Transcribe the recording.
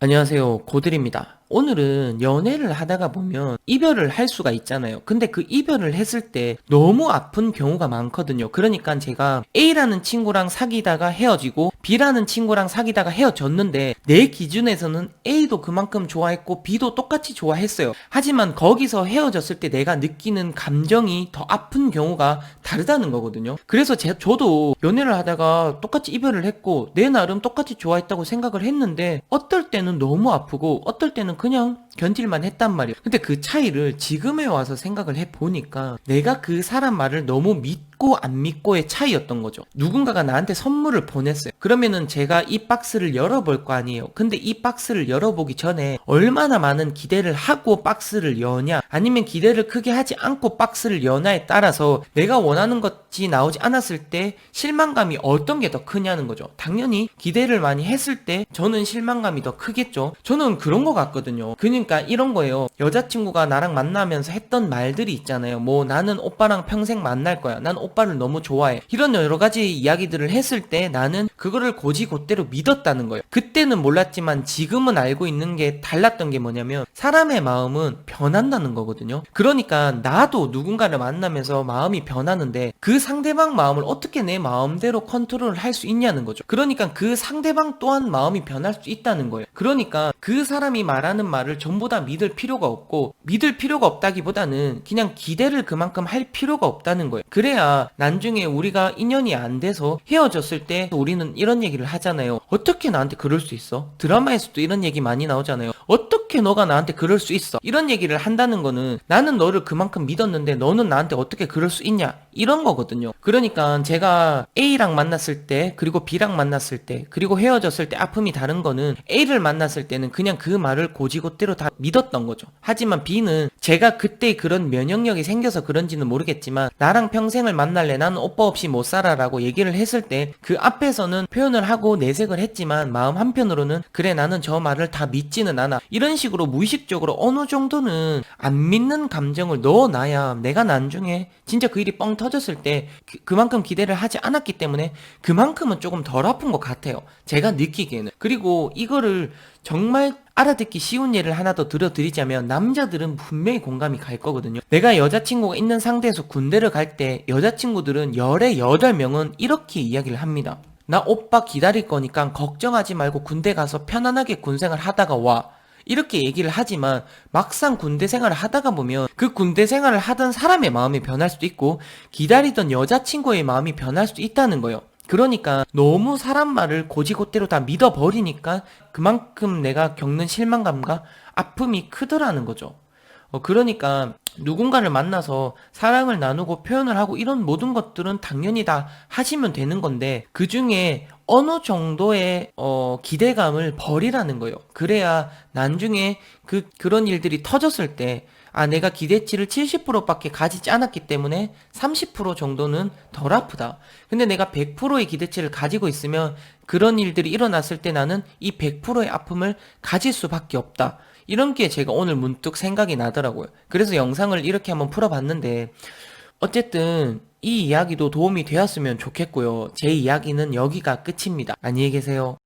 안녕하세요. 고들입니다. 오늘은 연애를 하다가 보면 이별을 할 수가 있잖아요. 근데 그 이별을 했을 때 너무 아픈 경우가 많거든요. 그러니까 제가 A라는 친구랑 사귀다가 헤어지고 B라는 친구랑 사귀다가 헤어졌는데 내 기준에서는 A도 그만큼 좋아했고 B도 똑같이 좋아했어요. 하지만 거기서 헤어졌을 때 내가 느끼는 감정이 더 아픈 경우가 다르다는 거거든요. 그래서 저도 연애를 하다가 똑같이 이별을 했고 내 나름 똑같이 좋아했다고 생각을 했는데 어떨 때는 너무 아프고 어떨 때는 그냥 견딜만 했단 말이에요. 근데 그 차이를 지금에 와서 생각을 해보니까 내가 그 사람 말을 너무 믿고 안 믿고의 차이였던 거죠. 누군가가 나한테 선물을 보냈어요. 그러면은 제가 이 박스를 열어볼 거 아니에요. 근데 이 박스를 열어보기 전에 얼마나 많은 기대를 하고 박스를 여냐, 아니면 기대를 크게 하지 않고 박스를 여냐에 따라서 내가 원하는 것이 나오지 않았을 때 실망감이 어떤 게 더 크냐는 거죠. 당연히 기대를 많이 했을 때 저는 실망감이 더 크겠죠. 저는 그런 것 같거든요. 그러니까 이런 거예요. 여자친구가 나랑 만나면서 했던 말들이 있잖아요. 뭐 나는 오빠랑 평생 만날 거야. 난 오빠를 너무 좋아해. 이런 여러 가지 이야기들을 했을 때 나는 그거를 곧이곧대로 믿었다는 거예요. 그때는 몰랐지만 지금은 알고 있는 게 달랐던 게 뭐냐면 사람의 마음은 변한다는 거거든요. 그러니까 나도 누군가를 만나면서 마음이 변하는데 그 상대방 마음을 어떻게 내 마음대로 컨트롤을 할 수 있냐는 거죠. 그러니까 그 상대방 또한 마음이 변할 수 있다는 거예요. 그러니까 그 사람이 말하는 말을 전부 다 믿을 필요가 없고, 믿을 필요가 없다기보다는 그냥 기대를 그만큼 할 필요가 없다는 거예요. 그래야 나중에 우리가 인연이 안 돼서 헤어졌을 때 우리는 이런 얘기를 하잖아요. 어떻게 나한테 그럴 수 있어? 드라마에서도 이런 얘기 많이 나오잖아요. 어떻게 너가 나한테 그럴 수 있어? 이런 얘기를 한다는 거는 나는 너를 그만큼 믿었는데 너는 나한테 어떻게 그럴 수 있냐? 이런 거거든요. 그러니까 제가 A랑 만났을 때, 그리고 B랑 만났을 때, 그리고 헤어졌을 때 아픔이 다른 거는 A를 만났을 때는 그냥 그 말을 곧이곧대로 다 믿었던 거죠. 하지만 B는 제가 그때 그런 면역력이 생겨서 그런지는 모르겠지만 나랑 평생을 만날래, 나는 오빠 없이 못 살아 라고 얘기를 했을 때 그 앞에서는 표현을 하고 내색을 했지만 마음 한편으로는 그래, 나는 저 말을 다 믿지는 않아, 이런 식으로 무의식적으로 어느 정도는 안 믿는 감정을 넣어놔야 내가 나중에 진짜 그 일이 뻥 터졌을 때 그만큼 기대를 하지 않았기 때문에 그만큼은 조금 덜 아픈 것 같아요. 제가 느끼기에는. 그리고 이거를 정말 알아듣기 쉬운 예를 하나 더 들어드리자면 남자들은 분명히 공감이 갈 거거든요. 내가 여자친구가 있는 상태에서 군대를 갈 때 여자친구들은 열의 8명은 이렇게 이야기를 합니다. 나 오빠 기다릴 거니까 걱정하지 말고 군대 가서 편안하게 군생활 하다가 와. 이렇게 얘기를 하지만 막상 군대 생활을 하다가 보면 그 군대 생활을 하던 사람의 마음이 변할 수도 있고 기다리던 여자친구의 마음이 변할 수도 있다는 거예요. 그러니까 너무 사람 말을 곧이곧대로 다 믿어버리니까 그만큼 내가 겪는 실망감과 아픔이 크더라는 거죠. 그러니까 누군가를 만나서 사랑을 나누고 표현을 하고 이런 모든 것들은 당연히 다 하시면 되는 건데 그 중에 어느 정도의 기대감을 버리라는 거예요. 그래야 나중에 그런 일들이 터졌을 때 내가 기대치를 70%밖에 가지지 않았기 때문에 30% 정도는 덜 아프다. 근데 내가 100%의 기대치를 가지고 있으면 그런 일들이 일어났을 때 나는 이 100%의 아픔을 가질 수밖에 없다. 이런 게 제가 오늘 문득 생각이 나더라고요. 그래서 영상을 이렇게 한번 풀어봤는데 어쨌든 이 이야기도 도움이 되었으면 좋겠고요. 제 이야기는 여기가 끝입니다. 안녕히 계세요.